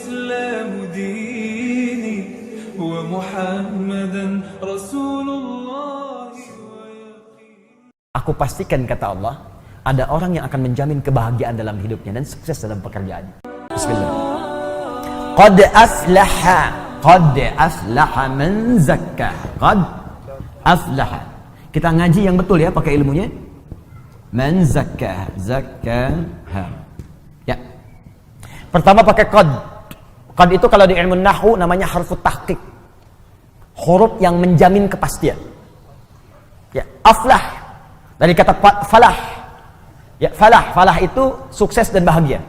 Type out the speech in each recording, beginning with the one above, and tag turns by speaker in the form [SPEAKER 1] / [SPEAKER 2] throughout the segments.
[SPEAKER 1] الإسلام ديني ومحمدا رسول الله.
[SPEAKER 2] Aku pastikan, kata Allah, ada orang yang akan menjamin kebahagiaan dalam hidupnya dan sukses dalam pekerjaannya. Bismillah. Qad aflaha man zakka. Qad aflaha. Kita ngaji yang betul ya, pakai ilmunya. Man zakka, zakkaha. Ya. Pertama pakai qad. Qad itu kalau di ilmu nahwu namanya harfu tahqiq. Huruf yang menjamin kepastian. Ya, aflah dari kata falah. Ya, falah itu sukses dan bahagia.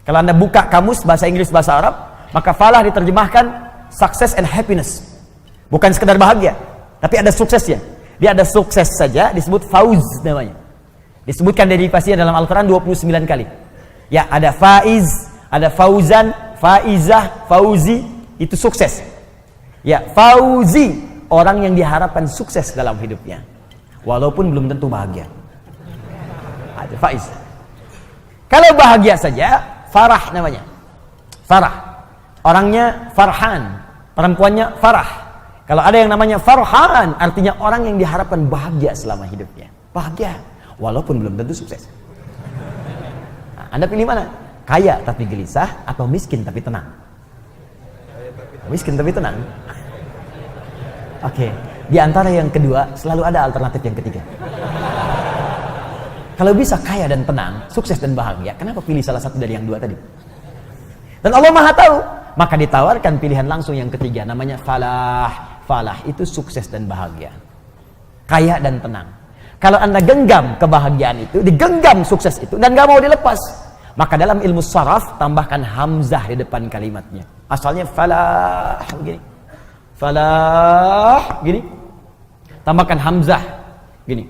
[SPEAKER 2] Kalau Anda buka kamus bahasa Inggris bahasa Arab, maka falah diterjemahkan success and happiness. Bukan sekedar bahagia, tapi ada suksesnya. Dia ada sukses saja disebut fauz namanya. Disebutkan derivasinya dalam Al-Qur'an 29 kali. Ya, ada faiz, ada fauzan, faizah, fauzi, itu sukses. Ya, fauzi, orang yang diharapkan sukses dalam hidupnya, walaupun belum tentu bahagia. Ada faiz. Kalau bahagia saja, farah namanya. Farah. Orangnya farhan, perempuannya farah. Kalau ada yang namanya farhan, artinya orang yang diharapkan bahagia selama hidupnya. Bahagia, walaupun belum tentu sukses. Nah, Anda pilih mana? Kaya tapi gelisah atau miskin tapi tenang? Miskin tapi tenang. Oke, di antara yang kedua selalu ada alternatif yang ketiga. Kalau bisa kaya dan tenang, sukses dan bahagia, kenapa pilih salah satu dari yang dua tadi? Dan Allah Maha tahu, maka ditawarkan pilihan langsung yang ketiga, namanya falah. Falah itu sukses dan bahagia, kaya dan tenang. Kalau Anda genggam kebahagiaan itu, digenggam sukses itu, dan gak mau dilepas, maka dalam ilmu saraf tambahkan hamzah di depan kalimatnya. Asalnya falah begini, falah gini, tambahkan hamzah gini.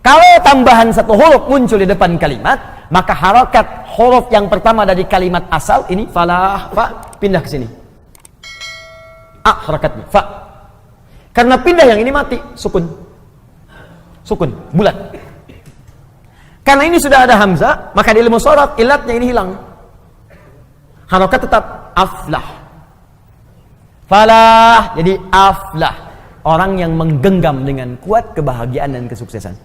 [SPEAKER 2] Kalau tambahan satu huruf muncul di depan kalimat, maka harokat huruf yang pertama dari kalimat asal ini falah, fa, pindah ke sini. A harakatnya, fa. Karena pindah yang ini mati, sukun. Sukun, bulat. Karena ini sudah ada hamzah, maka di ilmu sharaf ilatnya ini hilang. Harokat tetap aflah. Falah, jadi aflah. Orang yang menggenggam dengan kuat kebahagiaan dan kesuksesan.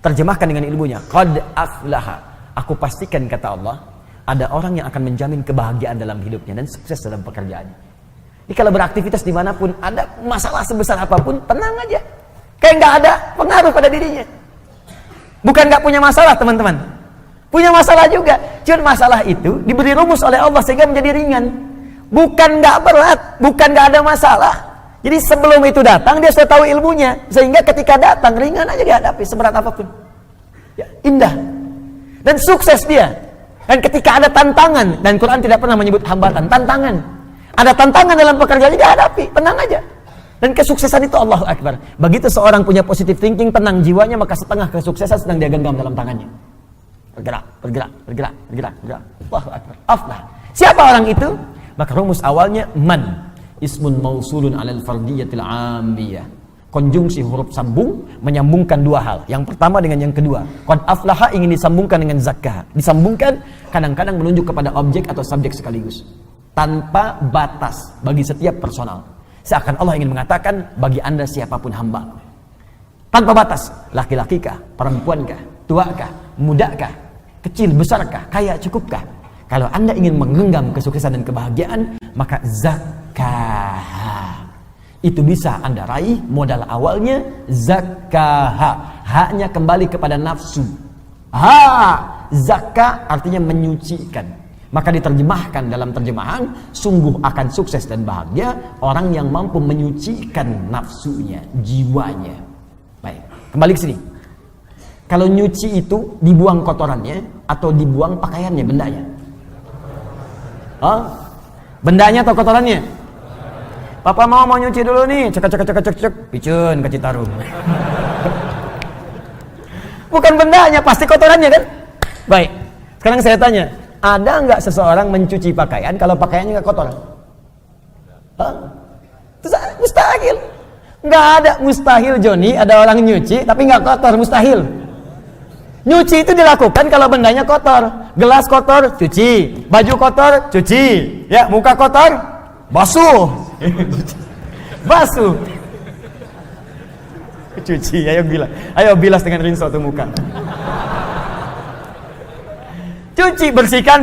[SPEAKER 2] Terjemahkan dengan ilmunya, qad aflaha. Aku pastikan, kata Allah, ada orang yang akan menjamin kebahagiaan dalam hidupnya dan sukses dalam pekerjaannya. Jadi kalau beraktivitas dimanapun, ada masalah sebesar apapun, tenang aja. Kayak nggak ada pengaruh pada dirinya. Bukan nggak punya masalah, teman-teman. Punya masalah juga. Cuma masalah itu diberi rumus oleh Allah sehingga menjadi ringan. Bukan nggak berat, bukan nggak ada masalah. Jadi sebelum itu datang, dia sudah tahu ilmunya. Sehingga ketika datang, ringan aja dihadapi, seberat apapun. Ya, indah. Dan sukses dia. Dan ketika ada tantangan, dan Quran tidak pernah menyebut hambatan, tantangan. Ada tantangan dalam pekerjaannya, dihadapi, tenang aja. Dan kesuksesan itu Allahu Akbar. Begitu seorang punya positive thinking, tenang jiwanya, maka setengah kesuksesan sedang dia genggam dalam tangannya. Bergerak, bergerak, bergerak, bergerak, bergerak. Allahu Akbar. Aflah. Siapa orang itu? Maka rumus awalnya man. Ismun mausulun alal fardiyatil ambiyah. Konjungsi huruf sambung menyambungkan dua hal. Yang pertama dengan yang kedua. Qad aflaha ingin disambungkan dengan zakah. Disambungkan kadang-kadang menunjuk kepada objek atau subjek sekaligus. Tanpa batas bagi setiap personal. Seakan Allah ingin mengatakan bagi Anda siapapun hamba. Tanpa batas. Laki-lakikah, perempuankah, tuakah, mudakah, kecil, besarkah, kaya, cukupkah. Kalau Anda ingin menggenggam kesuksesan dan kebahagiaan, maka zakah itu bisa Anda raih. Modal awalnya zakah. Haknya kembali kepada nafsu. Zakah artinya menyucikan. Maka diterjemahkan dalam terjemahan, sungguh akan sukses dan bahagia orang yang mampu menyucikan nafsunya, jiwanya. Baik, kembali ke sini. Kalau nyuci itu dibuang kotorannya atau dibuang pakaiannya, bendanya? Bendanya atau kotorannya? Papa mau nyuci dulu nih, cek, picun ke Citarum. Bukan bendanya, pasti kotorannya kan? Baik, sekarang saya tanya, ada nggak seseorang mencuci pakaian kalau pakaiannya nggak kotor? Mustahil. Nggak ada, mustahil Joni, ada orang nyuci tapi nggak kotor, mustahil. Nyuci itu dilakukan kalau bendanya kotor. Gelas kotor, cuci. Baju kotor, cuci. Ya, muka kotor, basuh. Basuh. Cuci, ayo bilas dengan rinso tuh muka. Cuci, bersihkan,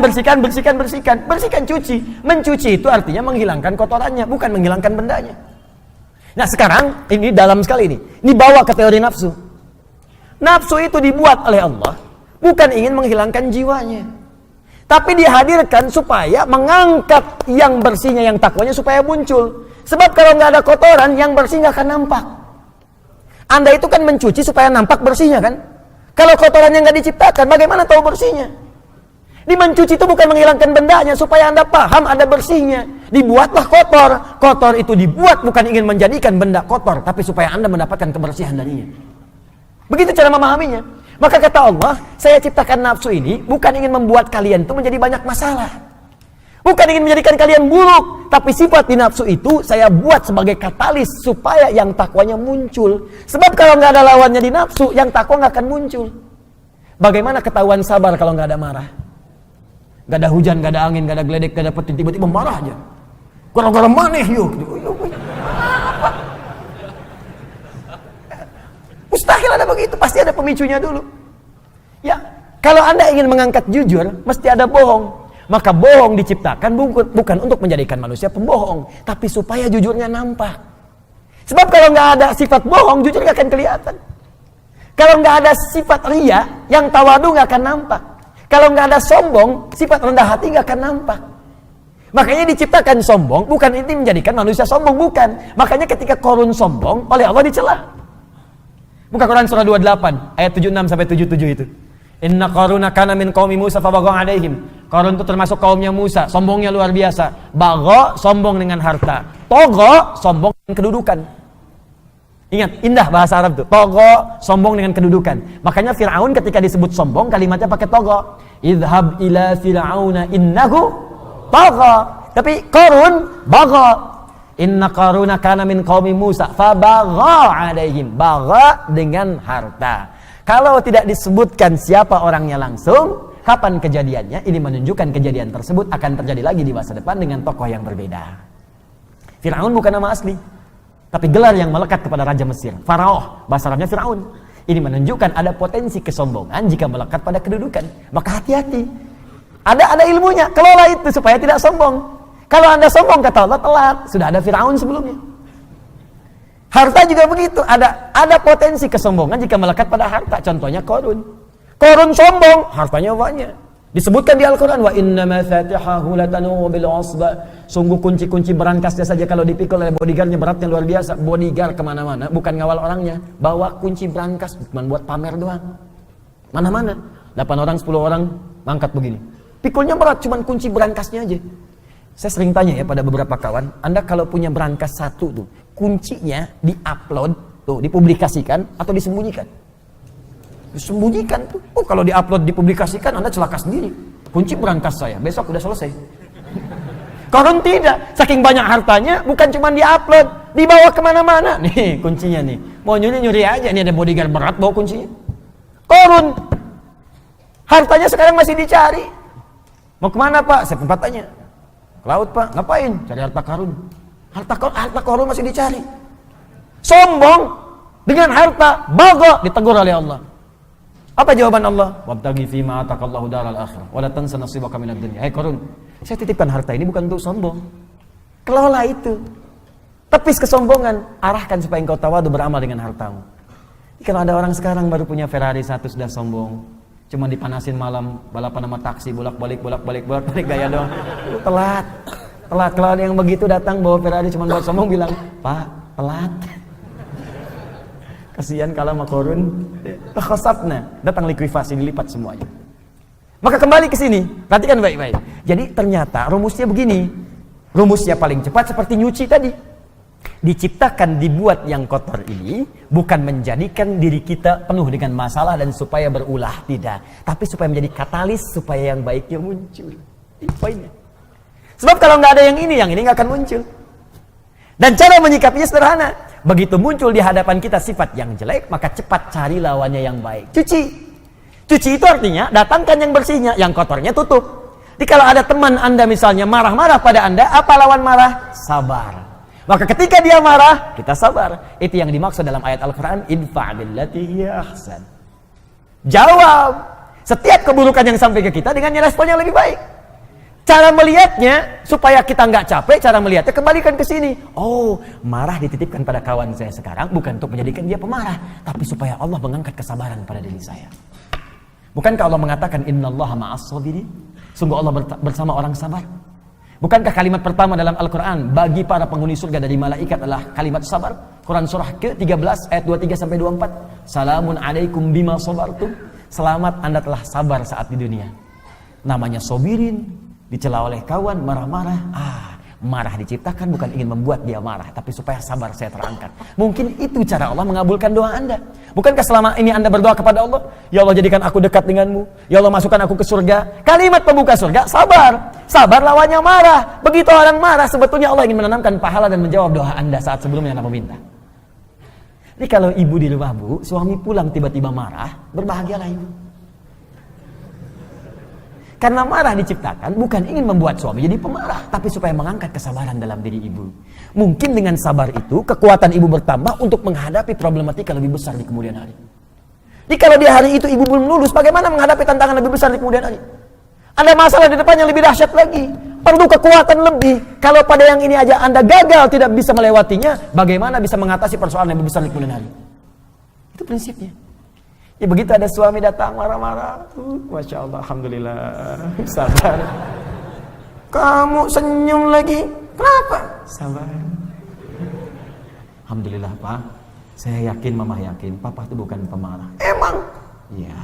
[SPEAKER 2] cuci. Mencuci itu artinya menghilangkan kotorannya, bukan menghilangkan bendanya. Nah sekarang, ini dalam sekali ini. Ini bawa ke teori nafsu. Nafsu itu dibuat oleh Allah bukan ingin menghilangkan jiwanya, tapi dihadirkan supaya mengangkat yang bersihnya, yang takwanya supaya muncul. Sebab kalau nggak ada kotoran, yang bersih nggak akan nampak. Anda itu kan mencuci supaya nampak bersihnya kan? Kalau kotorannya nggak diciptakan, bagaimana tahu bersihnya? Di mencuci itu bukan menghilangkan bendanya, supaya Anda paham ada bersihnya. Dibuatlah kotor. Kotor itu dibuat bukan ingin menjadikan benda kotor, tapi supaya Anda mendapatkan kebersihan darinya. Begitu cara memahaminya. Maka kata Allah, saya ciptakan nafsu ini bukan ingin membuat kalian itu menjadi banyak masalah. Bukan ingin menjadikan kalian buruk. Tapi sifat di nafsu itu saya buat sebagai katalis supaya yang takwanya muncul. Sebab kalau nggak ada lawannya di nafsu, yang takwa nggak akan muncul. Bagaimana ketahuan sabar kalau nggak ada marah? Nggak ada hujan, nggak ada angin, nggak ada geledek, nggak ada petir, tiba-tiba marah aja. Gara-gara maneh yuk. Mustahil ada begitu, pasti ada pemicunya dulu. Ya, kalau Anda ingin mengangkat jujur, mesti ada bohong. Maka bohong diciptakan bukan untuk menjadikan manusia pembohong, tapi supaya jujurnya nampak. Sebab kalau nggak ada sifat bohong, jujur nggak akan kelihatan. Kalau nggak ada sifat ria, yang tawadu nggak akan nampak. Kalau nggak ada sombong, sifat rendah hati nggak akan nampak. Makanya diciptakan sombong, bukan ini menjadikan manusia sombong, bukan. Makanya ketika Qarun sombong, oleh Allah dicela. Buka Quran surah 28 ayat 76 sampai 77 itu. Inna Qaruna kana min qaumi Musa fabagha alaihim. Qarun itu termasuk kaumnya Musa, sombongnya luar biasa. Bagha, sombong dengan harta. Togha, sombong dengan kedudukan. Ingat, indah bahasa Arab tuh. Togha, sombong dengan kedudukan. Makanya Fir'aun ketika disebut sombong, kalimatnya pakai togha. Idhab ila fir'auna innahu togha. Tapi Qarun bagha. Inna Qaruna kana min qaumi Musa fabagha alaihim. Bagha dengan harta. Kalau tidak disebutkan siapa orangnya langsung, kapan kejadiannya, ini menunjukkan kejadian tersebut akan terjadi lagi di masa depan dengan tokoh yang berbeda. Fir'aun bukan nama asli, tapi gelar yang melekat kepada Raja Mesir. Faraoh, bahasa Arabnya Fir'aun. Ini menunjukkan ada potensi kesombongan jika melekat pada kedudukan. Maka hati-hati. Ada ilmunya, kelola itu supaya tidak sombong. Kalau Anda sombong, kata Allah, telat. Sudah ada Fir'aun sebelumnya. Harta juga begitu. Ada potensi kesombongan jika melekat pada harta. Contohnya Qarun. Qarun sombong, hartanya banyak. Disebutkan di Al-Quran, wa inna mafatihahu latanu bil usba. Sungguh kunci-kunci berangkasnya saja kalau dipikul oleh bodyguardnya beratnya luar biasa. Bodyguard kemana-mana, bukan ngawal orangnya. Bawa kunci berangkas, bukan buat pamer doang. Mana-mana. 8 orang, 10 orang, angkat begini. Pikulnya berat, cuman kunci berangkasnya aja. Saya sering tanya ya pada beberapa kawan, Anda kalau punya berangkas satu tuh, kuncinya di-upload, tuh dipublikasikan atau disembunyikan? Disembunyikan tuh. Oh, kalau di-upload dipublikasikan, Anda celaka sendiri. Kunci berangkas saya, besok udah selesai. Qarun tidak, saking banyak hartanya, bukan cuma di-upload, dibawa kemana-mana. Nih kuncinya nih, mau nyuri aja, nih ada bodyguard berat bawa kuncinya. Qarun, hartanya sekarang masih dicari. Mau kemana Pak? Saya sempat tanya. Ke laut Pak, ngapain? Cari harta karun. Harta karun masih dicari. Sombong dengan harta, bagha, ditegur oleh Allah. Apa jawaban Allah? Wabtaghi fima ataqallahu daral akhirah wa la tansa nasibaka minad dunya. Hai Qarun, saya titipkan harta ini bukan untuk sombong. Kelola itu. Tepis kesombongan, arahkan supaya engkau tawadu beramal dengan hartamu. Kalau ada orang sekarang baru punya Ferrari 1 sudah sombong. Cuma dipanasin malam, balapan sama taksi, bolak-balik gaya doang. Telat. Kalau ada yang begitu datang bawa Ferrari cuma buat sombong, bilang, Pak, telat. Kasihan kalau sama Qarun. Takhasabna, datang likuifasi, dilipat semuanya. Maka kembali ke sini, perhatikan baik-baik. Jadi ternyata rumusnya begini. Rumusnya paling cepat seperti nyuci tadi. Diciptakan, dibuat yang kotor ini bukan menjadikan diri kita penuh dengan masalah dan supaya berulah, tidak, tapi supaya menjadi katalis supaya yang baiknya muncul. Ini poinnya. Sebab kalau nggak ada yang ini nggak akan muncul. Dan cara menyikapinya sederhana. Begitu muncul di hadapan kita sifat yang jelek, maka cepat cari lawannya yang baik. Cuci Cuci itu artinya datangkan yang bersihnya, yang kotornya tutup. Jadi kalau ada teman Anda misalnya marah-marah pada Anda, apa lawan marah? Sabar. Maka ketika dia marah, kita sabar. Itu yang dimaksud dalam ayat Al-Quran, idfa' billati hiya ahsan. Jawab setiap keburukan yang sampai ke kita dengan respon yang lebih baik. Cara melihatnya supaya kita nggak capek, cara melihatnya kembalikan ke sini. Oh, marah dititipkan pada kawan saya sekarang bukan untuk menjadikan dia pemarah, tapi supaya Allah mengangkat kesabaran pada diri saya. Bukankah Allah mengatakan innallaha ma'as sabirin? Sungguh Allah bersama orang sabar. Bukankah kalimat pertama dalam Al-Quran bagi para penghuni surga dari malaikat adalah kalimat sabar? Quran surah ke-13 ayat 23 sampai 24. Salamun alaikum bima sabartum. Selamat Anda telah sabar saat di dunia. Namanya sobirin, dicela oleh kawan, marah-marah. Marah diciptakan bukan ingin membuat dia marah, tapi supaya sabar saya terangkat. Mungkin itu cara Allah mengabulkan doa Anda. Bukankah selama ini Anda berdoa kepada Allah, ya Allah jadikan aku dekat denganmu, ya Allah masukkan aku ke surga. Kalimat pembuka surga, sabar. Sabar lawannya marah. Begitu orang marah, sebetulnya Allah ingin menanamkan pahala dan menjawab doa Anda saat sebelumnya Anda meminta. Jadi kalau ibu di rumah Bu, suami pulang tiba-tiba marah, berbahagialah ibu. Karena marah diciptakan bukan ingin membuat suami jadi pemarah, tapi supaya mengangkat kesabaran dalam diri ibu. Mungkin dengan sabar itu, kekuatan ibu bertambah untuk menghadapi problematika lebih besar di kemudian hari. Jadi kalau di hari itu ibu belum lulus, bagaimana menghadapi tantangan lebih besar di kemudian hari? Ada masalah di depan yang lebih dahsyat lagi. Perlu kekuatan lebih. Kalau pada yang ini aja Anda gagal tidak bisa melewatinya, bagaimana bisa mengatasi persoalan yang lebih besar di kemudian hari? Itu prinsipnya. Ya begitu ada suami datang marah-marah, Masya Allah, Alhamdulillah, sabar. Kamu senyum lagi, kenapa? Sabar. Alhamdulillah Pak, saya yakin, Mama yakin, Papa itu bukan pemarah. Emang? Iya.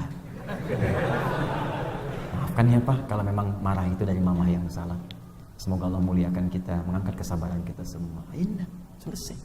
[SPEAKER 2] Maafkan ya Pak, kalau memang marah itu dari Mama yang salah. Semoga Allah muliakan kita, mengangkat kesabaran kita semua. Indah, selesai.